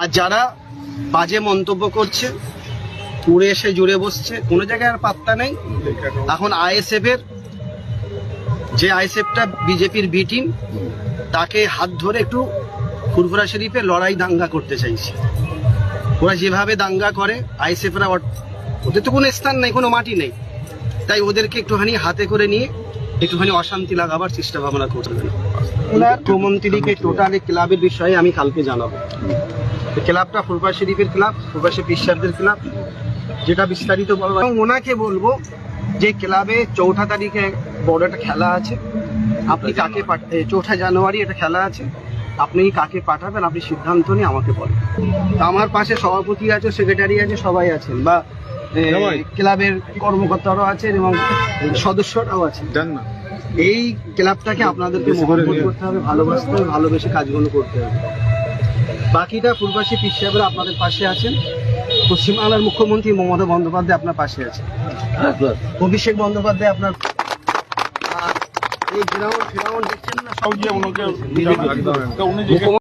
আর যারা বাজে মন্তব্য করছে, উড়ে এসে জুড়ে বসছে, কোনো জায়গায় আর পাত্তা নেই। এখন আইএসএফের যে আইএসএফটা বিজেপির বি টিম, তাকে হাত ধরে একটু ফুরফুরা শরীফে লড়াই দাঙ্গা করতে চাইছে। ওরা যেভাবে দাঙ্গা করে, আইএসএফরা ওদের তো কোনো স্থান নেই, কোনো মাটি নেই, তাই ওদেরকে একটুখানি হাতে করে নিয়ে একটুখানি অশান্তি লাগাবার চেষ্টা ভাবনা করবেন। ওনার প্রমন্ত্রীকে টোটালি ক্লাবের বিষয়ে আমি কালকে জানাবো। ক্লাবটা ফুরফুরা শরীফের ক্লাব, ফুরফুরা শরীফ বিশ্বাসদের ক্লাব, যেটা বিস্তারিত বলবো। এবং ওনাকে বলবো যে ক্লাবে 4 তারিখে বড় একটা খেলা আছে, আপনি কাকে 4 জানুয়ারি একটা খেলা আছে, আপনি কাকে পাঠাবেন আপনি সিদ্ধান্ত নিয়ে আমাকে বলেন। আমার পাশে সভাপতি আছে, সেক্রেটারি আছে, সবাই আছেন, বা ক্লাবের কর্মকর্তারাও আছেন এবং সদস্যরাও আছেন। এই ক্লাবটাকে আপনাদেরকে মহব্বত করতে হবে, ভালোবাসতে হবে, ভালোবেসে কাজগুলো করতে হবে। বাকিটা পূর্বাসী হিসাবে আপনাদের পাশে আছেন। পশ্চিমবাংলার মুখ্যমন্ত্রী মমতা বন্দ্যোপাধ্যায় আপনার পাশে আছে, অভিষেক বন্দ্যোপাধ্যায় আপনার। এই গ্রাউন্ড দেখছেন না, সব